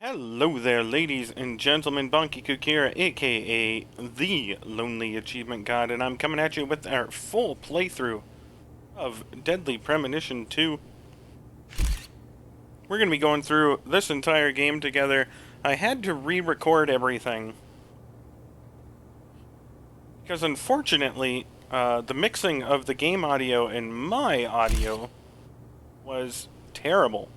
Hello there, ladies and gentlemen. Bonkekook here, aka the Lonely Achievement God, and I'm coming at you with our full playthrough of Deadly Premonition 2. We're going to be going through this entire game together. I had to re-record everything because unfortunately, the mixing of the game audio and my audio was terrible.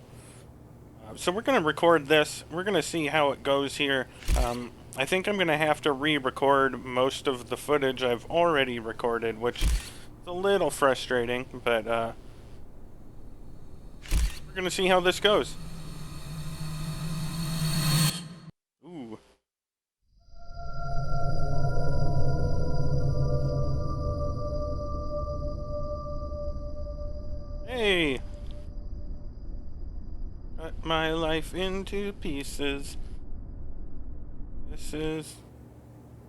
So we're going to record this. We're going to see how it goes here. I think I'm going to have to re-record most of the footage I've already recorded, which is a little frustrating, but we're going to see how this goes. Ooh. Hey! Cut my life into pieces. This is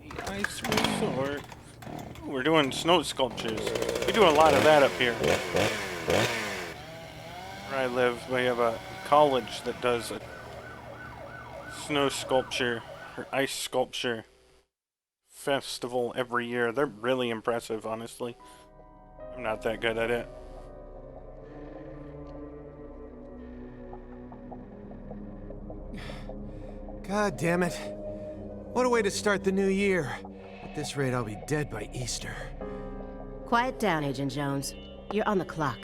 the ice resort. Ooh, we're doing snow sculptures. We do a lot of that up here. Where I live, we have a college that does a snow sculpture or ice sculpture festival every year. They're really impressive, honestly. I'm not that good at it. God damn it. What a way to start the new year. At this rate, I'll be dead by Easter. Quiet down, Agent Jones. You're on the clock.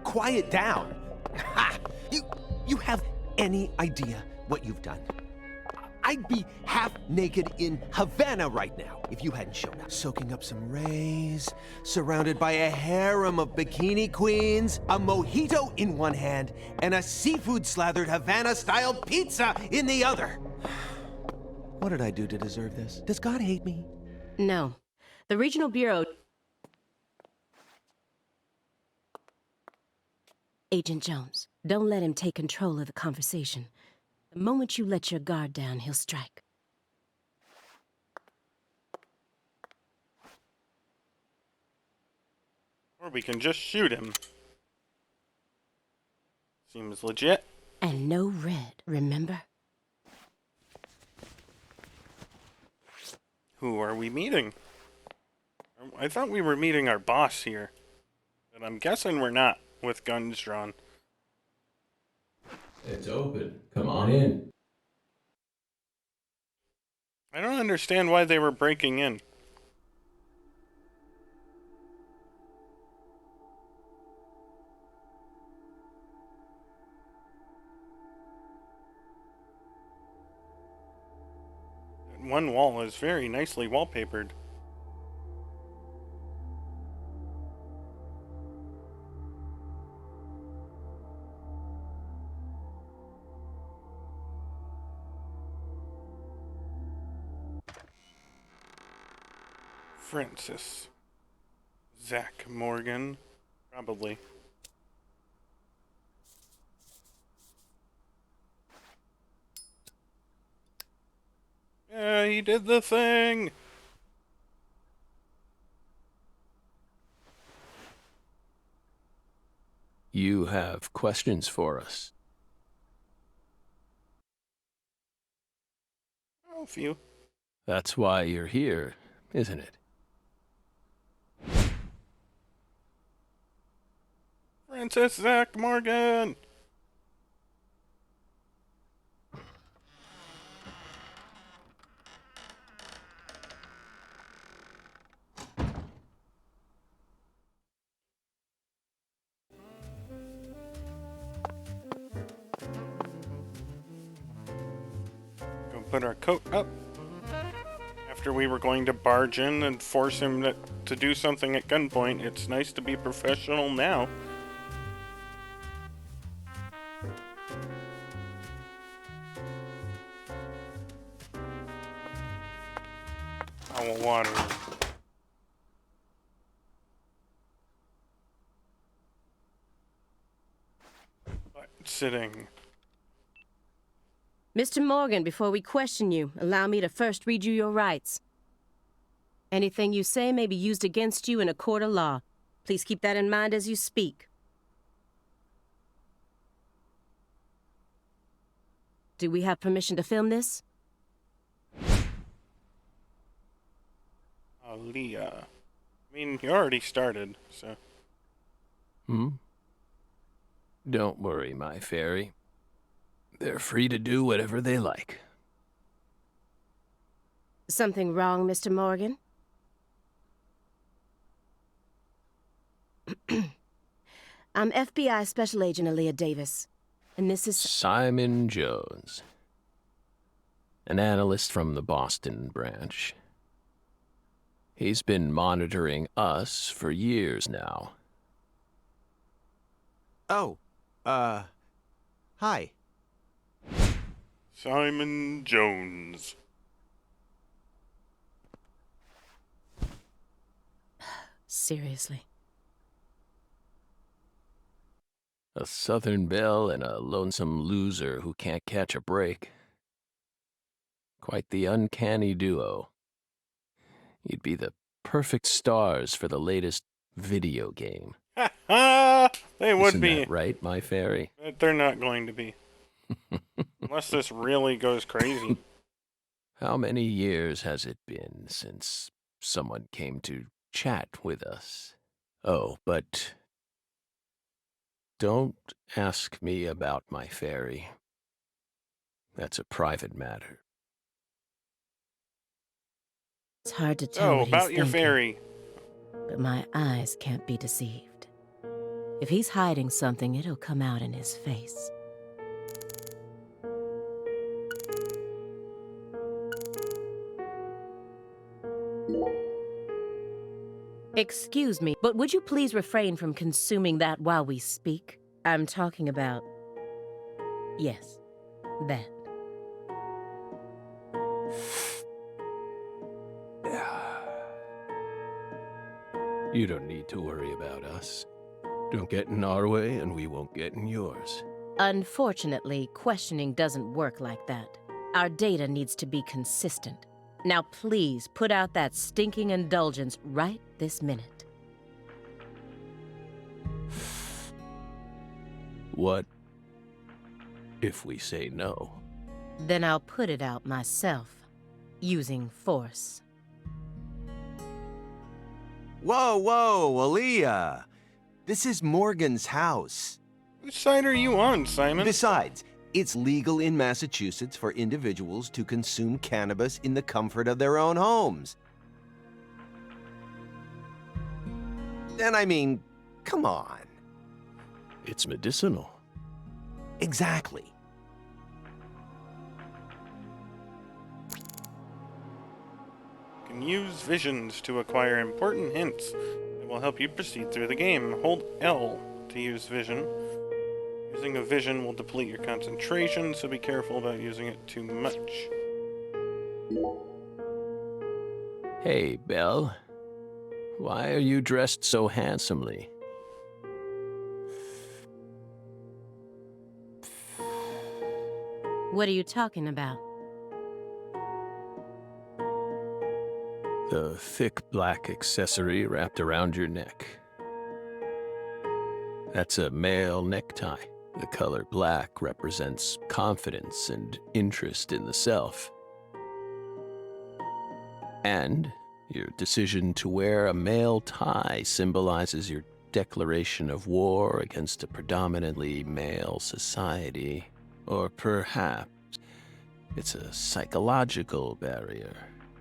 Quiet down? Ha! You have any idea what you've done? I'd be half naked in Havana right now if you hadn't shown up. Soaking up some rays, surrounded by a harem of bikini queens, a mojito in one hand, and a seafood-slathered Havana-style pizza in the other. What did I do to deserve this? Does God hate me? No. The Regional Bureau... Agent Jones, don't let him take control of the conversation. The moment you let your guard down, he'll strike. Or we can just shoot him. Seems legit. And no red, remember? Who are we meeting? I thought we were meeting our boss here. But I'm guessing we're not, with guns drawn. It's open. Come on in. I don't understand why they were breaking in. That one wall is very nicely wallpapered. Francis. Zach Morgan. Probably. Yeah, he did the thing! You have questions for us? Oh, a few. That's why you're here, isn't it? Francis Zach Morgan! Go put our coat up. After we were going to barge in and force him to do something at gunpoint, it's nice to be professional now. Towel water. Butt sitting. Mr. Morgan, before we question you, allow me to first read you your rights. Anything you say may be used against you in a court of law. Please keep that in mind as you speak. Do we have permission to film this? Aaliyah. I mean, you already started, so... Don't worry, my fairy. They're free to do whatever they like. Something wrong, Mr. Morgan? I'm FBI Special Agent Aaliyah Davis, and this is... Simon Jones. An analyst from the Boston branch. He's been monitoring us for years now. Oh, hi. Simon Jones. Seriously. A Southern belle and a lonesome loser who can't catch a break. Quite the uncanny duo. You'd be the perfect stars for the latest video game. Ha ha! They would Isn't be. that right, my fairy? But they're not going to be. Unless this really goes crazy. How many years has it been since someone came to chat with us? Oh, but don't ask me about my fairy. That's a private matter. It's hard to tell Oh, what he's about your thinking, fairy. but my eyes can't be deceived. If he's hiding something, it'll come out in his face. Excuse me, but would you please refrain from consuming that while we speak? I'm talking about... yes, that. You don't need to worry about us. Don't get in our way, and we won't get in yours. Unfortunately, questioning doesn't work like that. Our data needs to be consistent. Now please put out that stinking indulgence right this minute. What if we say no? Then I'll put it out myself, using force. Whoa, whoa, Aaliyah. This is Morgan's house. Whose side are you on, Simon? Besides, it's legal in Massachusetts for individuals to consume cannabis in the comfort of their own homes. And I mean, come on. It's medicinal. Exactly. You can use visions to acquire important hints that will help you proceed through the game. Hold L to use vision. Using a vision will deplete your concentration, so be careful about using it too much. Hey, Belle. Why are you dressed so handsomely? What are you talking about? The thick black accessory wrapped around your neck. That's a male necktie. The color black represents confidence and interest in the self. And your decision to wear a male tie symbolizes your declaration of war against a predominantly male society. Or perhaps it's a psychological barrier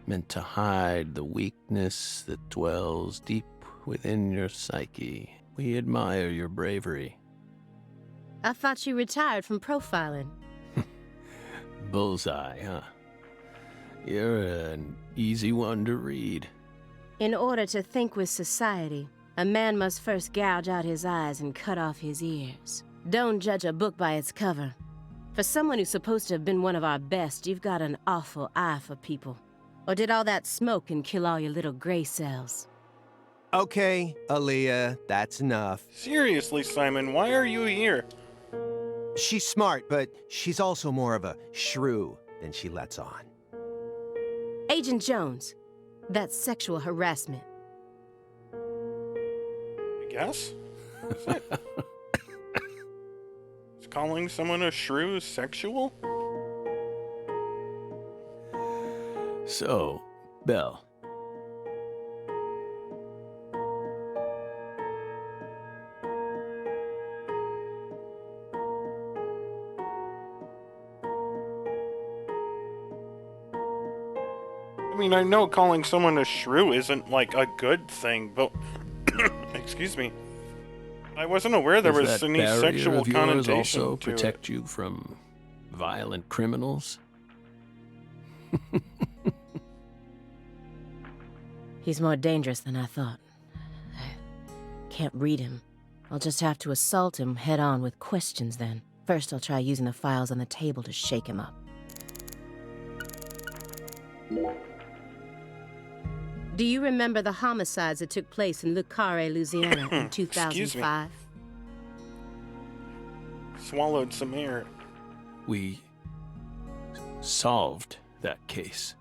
meant to hide the weakness that dwells deep within your psyche. We admire your bravery. I thought you retired from profiling. Bullseye, huh? You're an easy one to read. In order to think with society, a man must first gouge out his eyes and cut off his ears. Don't judge a book by its cover. For someone who's supposed to have been one of our best, you've got an awful eye for people. Or did all that smoke and kill all your little gray cells? Okay, Aaliyah, that's enough. Seriously, Simon, why are you here? She's smart, but she's also more of a shrew than she lets on. Agent Jones, that's sexual harassment. I guess? Is it? Is calling someone a shrew sexual? So, Belle, I mean, I know calling someone a shrew isn't, like, a good thing, but... Excuse me. I wasn't aware there does was that any barrier sexual of yours connotation also to protect you from violent criminals? He's more dangerous than I thought. I can't read him. I'll just have to assault him head-on with questions then. First, I'll try using the files on the table to shake him up. Do you remember the homicides that took place in Le Carre, Louisiana in 2005? Swallowed some air. We solved that case.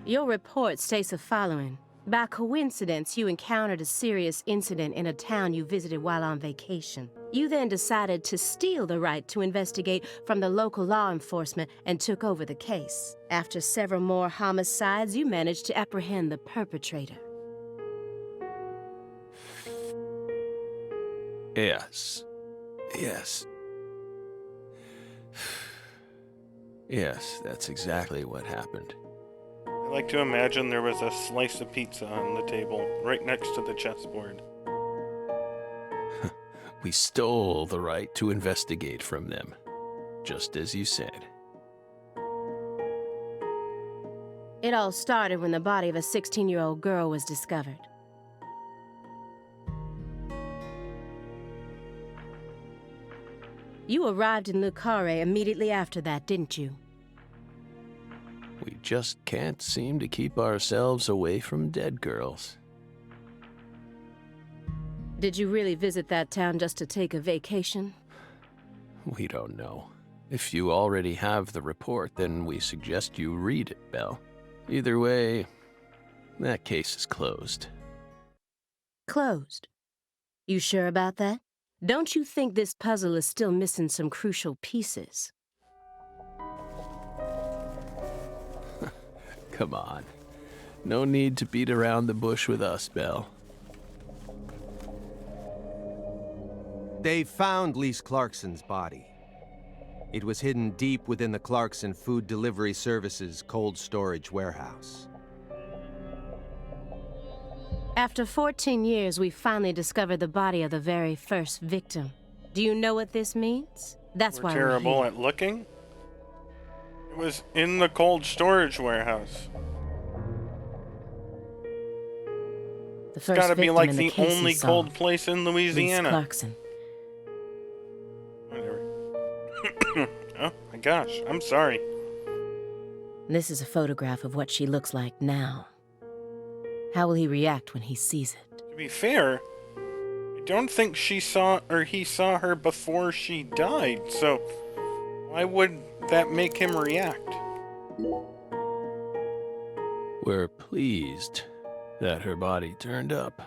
Your report states the following. By coincidence, you encountered a serious incident in a town you visited while on vacation. You then decided to steal the right to investigate from the local law enforcement and took over the case. After several more homicides, you managed to apprehend the perpetrator. Yes. Yes. Yes, that's exactly what happened. I like to imagine there was a slice of pizza on the table, right next to the chessboard. We stole the right to investigate from them, just as you said. It all started when the body of a 16-year-old girl was discovered. You arrived in Le Carre immediately after that, didn't you? We just can't seem to keep ourselves away from dead girls. Did you really visit that town just to take a vacation? We don't know. If you already have the report, then we suggest you read it, Belle. Either way, that case is closed. Closed. You sure about that? Don't you think this puzzle is still missing some crucial pieces? Come on. No need to beat around the bush with us, Belle. They found Lise Clarkson's body. It was hidden deep within the Clarkson Food Delivery Services cold storage warehouse. After 14 years, we finally discovered the body of the very first victim. Do you know what this means? That's We're why terrible we're here. at looking. It was in the cold storage warehouse. The It's first gotta be victim like in the case only is cold solved. place in Lise Louisiana. Clarkson. Whatever. Oh my gosh, I'm sorry. This is a photograph of what she looks like now. How will he react when he sees it? To be fair, I don't think he saw her before she died, so why would that make him react? We're pleased that her body turned up.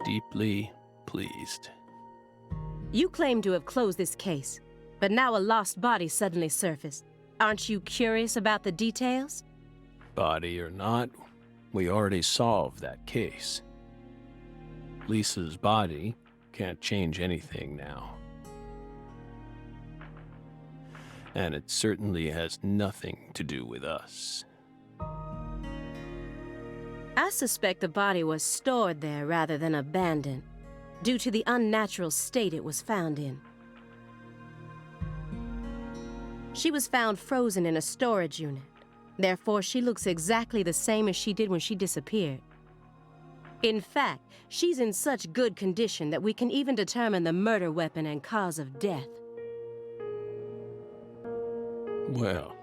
Deeply pleased. You claim to have closed this case, but now a lost body suddenly surfaced. Aren't you curious about the details? Body or not, we already solved that case. Lisa's body can't change anything now. And it certainly has nothing to do with us. I suspect the body was stored there rather than abandoned, due to the unnatural state it was found in. She was found frozen in a storage unit. Therefore, she looks exactly the same as she did when she disappeared. In fact, she's in such good condition that we can even determine the murder weapon and cause of death. Well,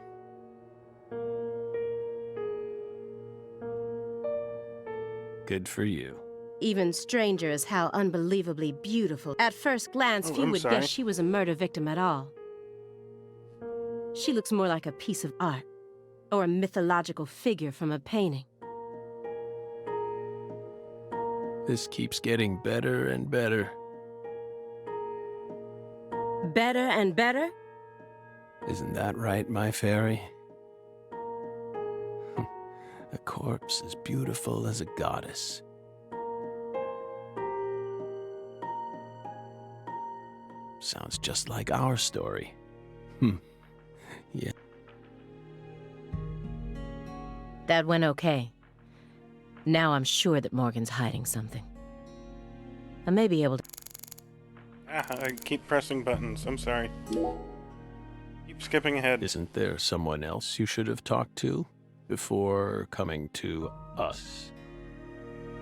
good for you. Even stranger is how unbelievably beautiful. At first glance, few I'm would sorry. guess she was a murder victim at all. She looks more like a piece of art, or a mythological figure from a painting. This keeps getting better and better. Better and better? Isn't that right, my fairy? A corpse as beautiful as a goddess. Sounds just like our story. Yeah. That went okay. Now I'm sure that Morgan's hiding something. I may be able to... I keep pressing buttons. I'm sorry. Keep skipping ahead. Isn't there someone else you should have talked to before coming to us?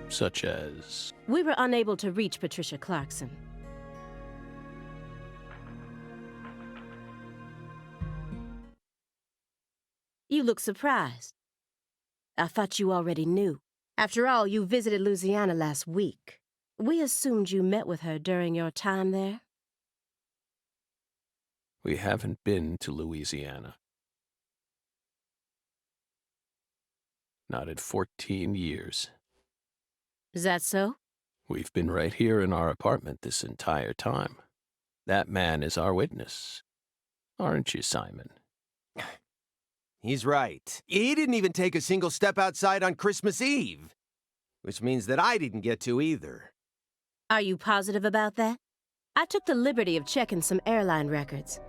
Such as... We were unable to reach Patricia Clarkson. You look surprised. I thought you already knew. After all, you visited Louisiana last week. We assumed you met with her during your time there. We haven't been to Louisiana. Not in 14 years. Is that so? We've been right here in our apartment this entire time. That man is our witness. Aren't you, Simon? He's right. He didn't even take a single step outside on Christmas Eve. Which means that I didn't get to either. Are you positive about that? I took the liberty of checking some airline records.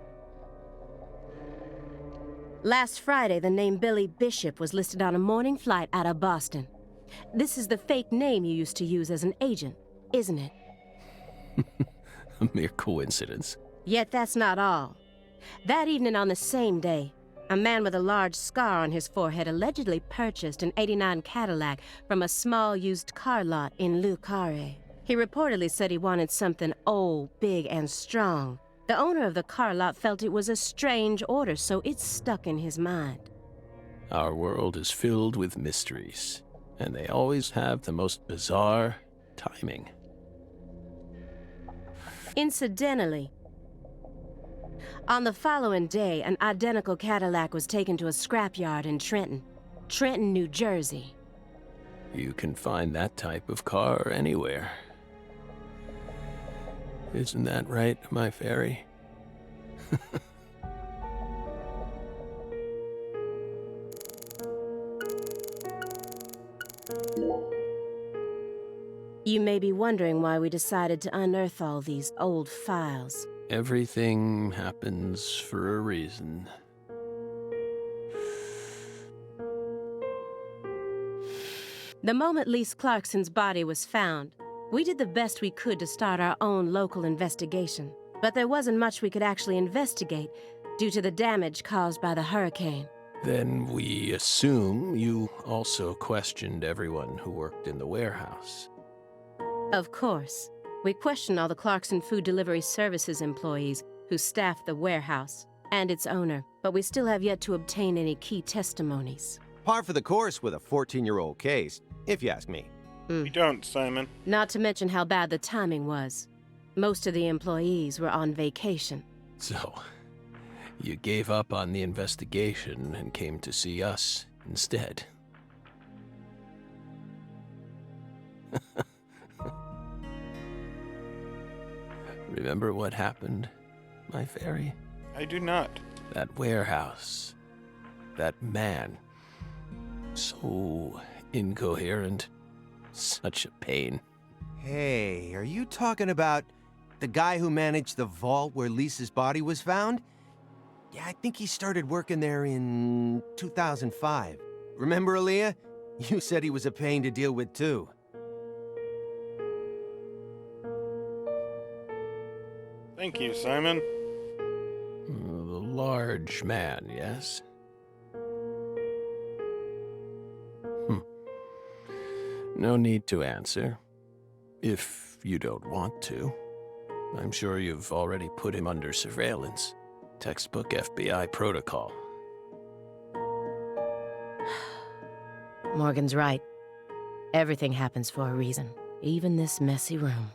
Last Friday, the name Billy Bishop was listed on a morning flight out of Boston. This is the fake name you used to use as an agent, isn't it? A mere coincidence. Yet that's not all. That evening on the same day, a man with a large scar on his forehead allegedly purchased an '89 Cadillac from a small used car lot in Le Carré. He reportedly said he wanted something old, big, and strong. The owner of the car lot felt it was a strange order, so it stuck in his mind. Our world is filled with mysteries, and they always have the most bizarre timing. Incidentally, on the following day, an identical Cadillac was taken to a scrapyard in Trenton, New Jersey. You can find that type of car anywhere. Isn't that right, my fairy? You may be wondering why we decided to unearth all these old files. Everything happens for a reason. The moment Lise Clarkson's body was found, we did the best we could to start our own local investigation. But there wasn't much we could actually investigate due to the damage caused by the hurricane. Then we assume you also questioned everyone who worked in the warehouse. Of course. We questioned all the Clarkson Food Delivery Services employees who staffed the warehouse and its owner, but we still have yet to obtain any key testimonies. Par for the course with a 14-year-old case, if you ask me. You don't, Simon. Not to mention how bad the timing was. Most of the employees were on vacation. So, you gave up on the investigation and came to see us instead. Remember what happened, my fairy? I do not. That warehouse. That man. So incoherent. Such a pain. Hey, are you talking about the guy who managed the vault where Lisa's body was found? Yeah, I think he started working there in 2005. Remember, Aaliyah? You said he was a pain to deal with, too. Thank you, Simon. The large man, yes? No need to answer. If you don't want to. I'm sure you've already put him under surveillance. Textbook FBI protocol. Morgan's right. Everything happens for a reason, even this messy room.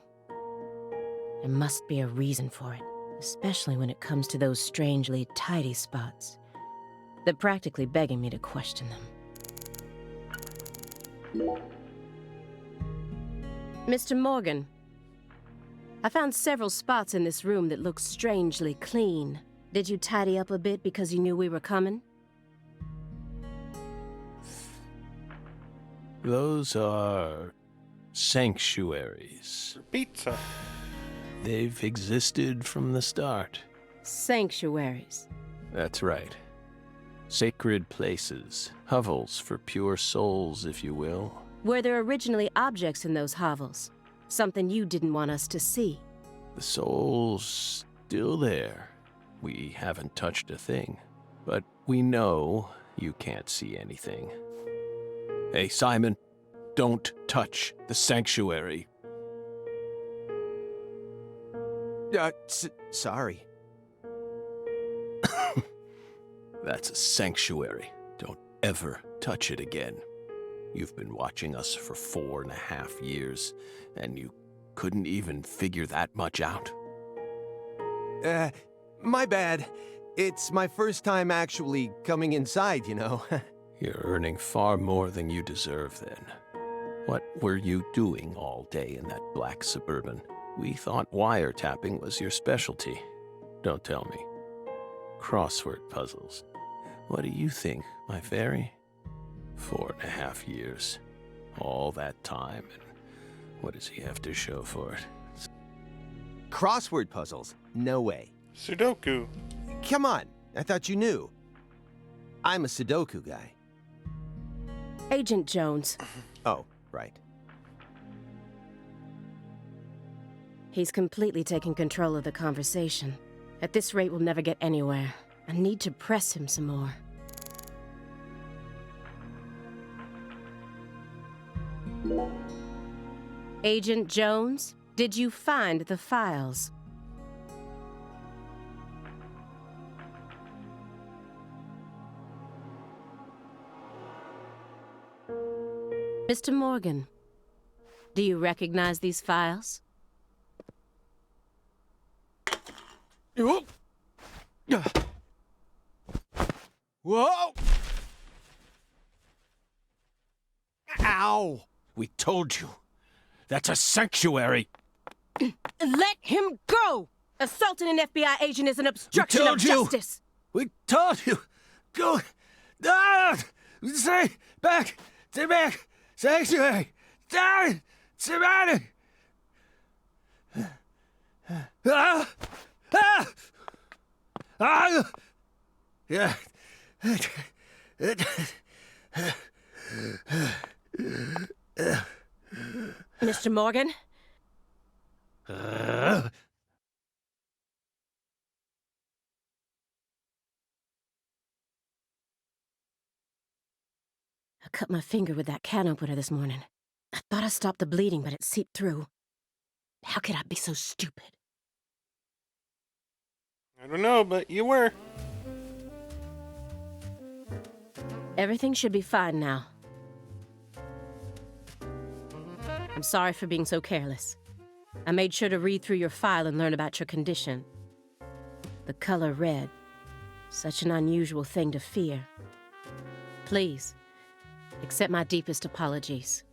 There must be a reason for it, especially when it comes to those strangely tidy spots. They're practically begging me to question them. Mr. Morgan, I found several spots in this room that look strangely clean. Did you tidy up a bit because you knew we were coming? Those are sanctuaries. Pizza. They've existed from the start. Sanctuaries. That's right. Sacred places, hovels for pure souls, if you will. Were there originally objects in those hovels? Something you didn't want us to see? The soul's still there. We haven't touched a thing. But we know you can't see anything. Hey, Simon, don't touch the sanctuary. Sorry. That's a sanctuary. Don't ever touch it again. You've been watching us for 4.5 years, and you couldn't even figure that much out. My bad. It's my first time actually coming inside, you know. You're earning far more than you deserve then. What were you doing all day in that black Suburban? We thought wiretapping was your specialty. Don't tell me. Crossword puzzles. What do you think, my fairy? 4.5 years. All that time, and what does he have to show for it? Crossword puzzles? No way. Sudoku. Come on, I thought you knew. I'm a Sudoku guy. Agent Jones. Oh, right. He's completely taking control of the conversation. At this rate, we'll never get anywhere. I need to press him some more. Agent Jones, did you find the files? Mr. Morgan, do you recognize these files? Whoa! Ow! We told you. That's a sanctuary. Let him go! Assaulting an FBI agent is an obstruction of justice. We told you. Go. Ah! Stay back. Stay back. Sanctuary. Down. Surrounded. Ah! Ah! Ah! Yeah. Mr. Morgan? Uh, I cut my finger with that can opener this morning. I thought I stopped the bleeding, but it seeped through. How could I be so stupid? I don't know, but you were. Everything should be fine now. I'm sorry for being so careless. I made sure to read through your file and learn about your condition. The color red. Such an unusual thing to fear. Please, accept my deepest apologies.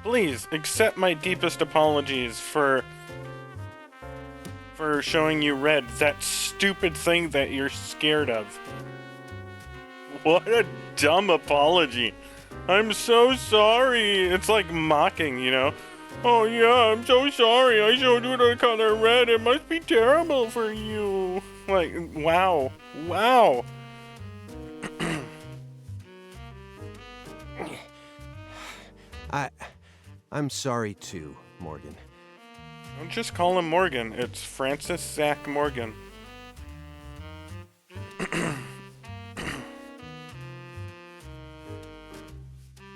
Please, accept my deepest apologies for showing you red, that stupid thing that you're scared of. What a dumb apology. I'm so sorry. It's like mocking, you know? Oh yeah, I'm so sorry. I showed you the color red. It must be terrible for you. Like, wow. Wow. I'm sorry too, Morgan. Don't just call him Morgan. It's Francis Zach Morgan.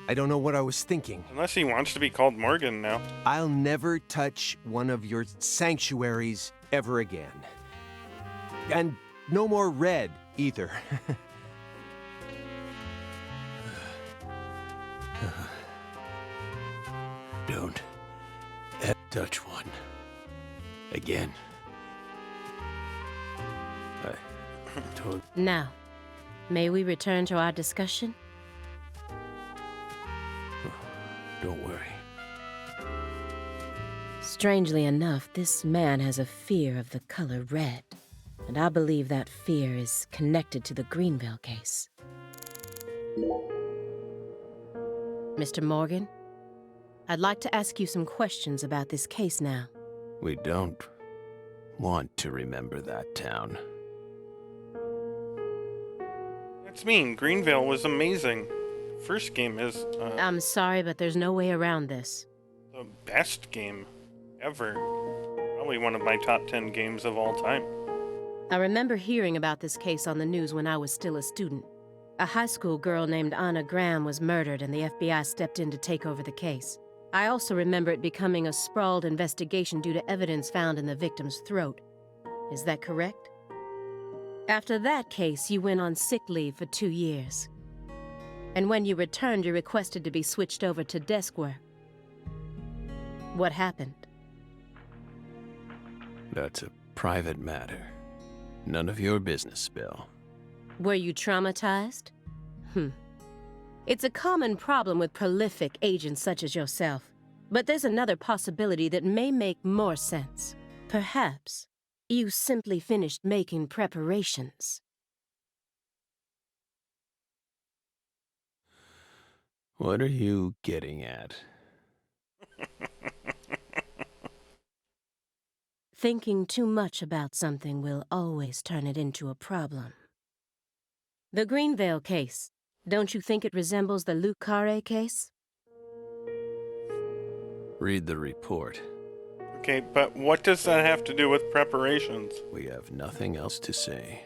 I don't know what I was thinking. Unless he wants to be called Morgan now. I'll never touch one of your sanctuaries ever again. And no more red, either. don't ever touch one again. I told. Now, may we return to our discussion? Don't worry. Strangely enough, this man has a fear of the color red, and I believe that fear is connected to the Greenville case. Mr. Morgan, I'd like to ask you some questions about this case now. We don't want to remember that town. That's mean. Greenville was amazing. First game is I'm sorry, but there's no way around this. the best game ever. Probably one of my top 10 games of all time. I remember hearing about this case on the news when I was still a student. A high school girl named Anna Graham was murdered and the FBI stepped in to take over the case. I also remember it becoming a sprawled investigation due to evidence found in the victim's throat. Is that correct? After that case, you went on sick leave for 2 years. And when you returned, you requested to be switched over to desk work. What happened? That's a private matter. None of your business, Bill. Were you traumatized? It's a common problem with prolific agents such as yourself. But there's another possibility that may make more sense. Perhaps you simply finished making preparations. What are you getting at? Thinking too much about something will always turn it into a problem. The Greenvale case. Don't you think it resembles the Luke Carre case? Read the report. Okay, but what does that have to do with preparations? We have nothing else to say.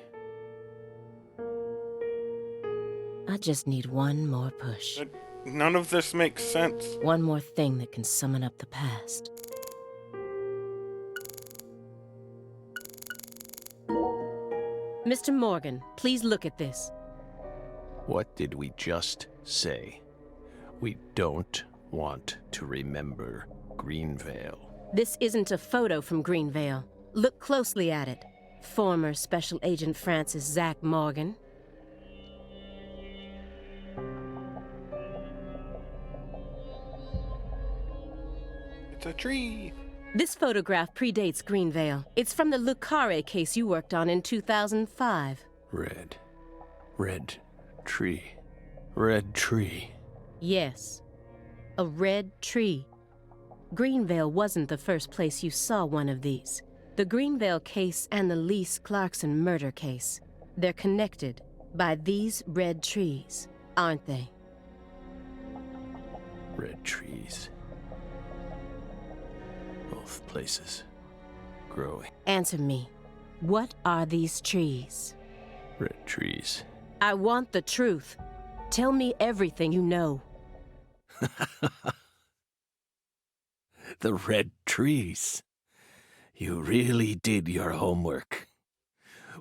I just need one more push. But none of this makes sense. One more thing that can summon up the past. Mr. Morgan, please look at this. What did we just say? We don't want to remember Greenvale. This isn't a photo from Greenvale. Look closely at it. Former Special Agent Francis Zach Morgan. It's a tree. This photograph predates Greenvale. It's from the Le Carre case you worked on in 2005. Red tree. Red tree. Yes, a red tree. Greenvale wasn't the first place you saw one of these. The Greenvale case and the Lise Clarkson murder case. They're connected by these red trees, aren't they? Red trees. Both places. Growing. Answer me. What are these trees? Red trees. I want the truth. Tell me everything you know. The red trees. You really did your homework.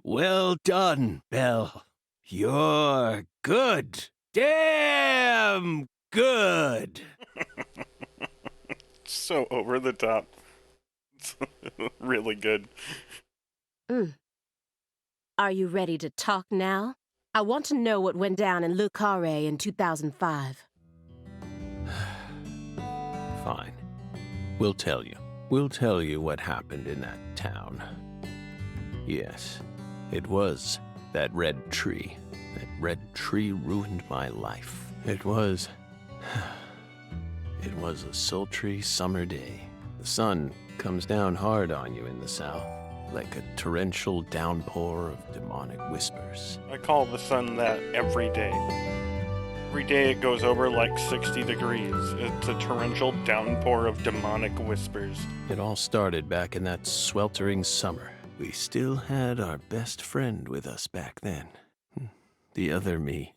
Well done, Belle. You're good. Damn good. So over the top. It's really good. Are you ready to talk now? I want to know what went down in Le Carre in 2005. Fine. We'll tell you. We'll tell you what happened in that town. Yes, it was that red tree. That red tree ruined my life. It was a sultry summer day. The sun comes down hard on you in the south, like a torrential downpour of demonic whispers. I call the sun that every day. Every day it goes over like 60 degrees. It's a torrential downpour of demonic whispers. It all started back in that sweltering summer. We still had our best friend with us back then. The other me.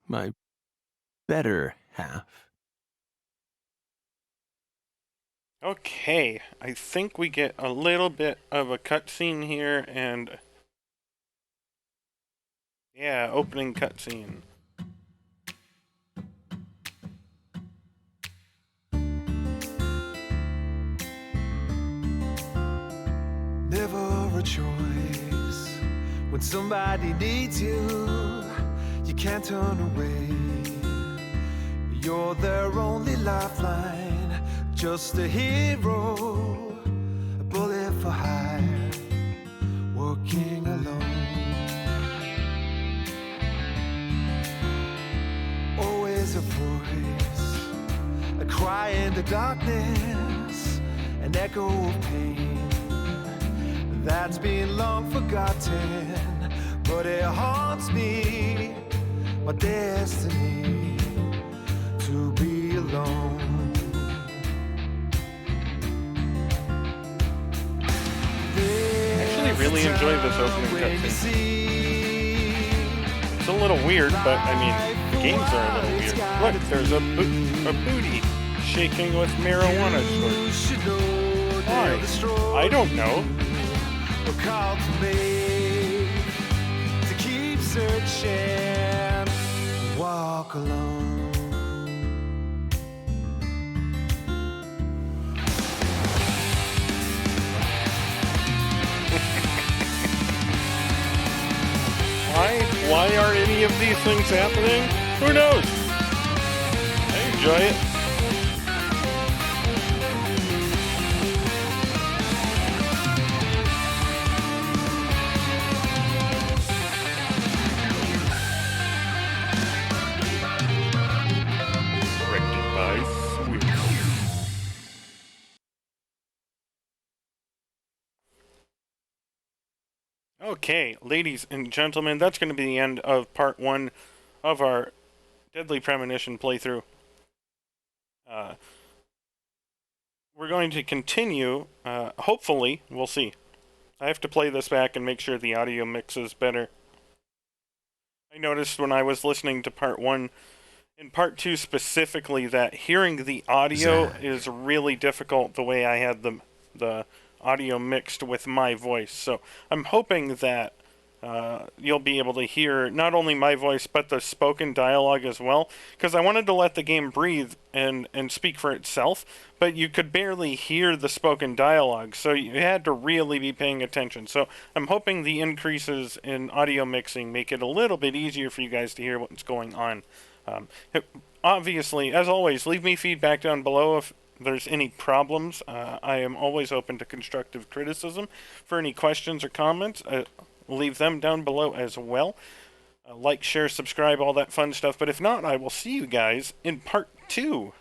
My better half. Okay, I think we get a little bit of a cutscene here, and yeah, opening cutscene. Never a choice when somebody needs you. You can't turn away. You're their only lifeline, just a hero, a bullet for hire, working alone. Always a voice, a cry in the darkness, an echo of pain that's been long forgotten, but it haunts me, my destiny to be alone. I actually really enjoy this opening cutscene. It's a little weird, but I mean, the games are a little weird. Look, there's a booty shaking with marijuana shorts. Why? I don't know. Call to me to keep searching, walk alone. Why aren't any of these things happening? Who knows? I enjoy it. Okay, ladies and gentlemen, that's going to be the end of part 1 of our Deadly Premonition playthrough. We're going to continue, hopefully, we'll see. I have to play this back and make sure the audio mixes better. I noticed when I was listening to part 1, in part 2 specifically, that hearing the audio is really difficult the way I had the audio mixed with my voice. So I'm hoping that you'll be able to hear not only my voice but the spoken dialogue as well, because I wanted to let the game breathe and speak for itself, but you could barely hear the spoken dialogue, so you had to really be paying attention. So I'm hoping the increases in audio mixing make it a little bit easier for you guys to hear what's going on. Obviously, as always, leave me feedback down below if there's any problems. I am always open to constructive criticism. For any questions or comments, leave them down below as well. Like, share, subscribe, all that fun stuff. But if not, I will see you guys in part 2.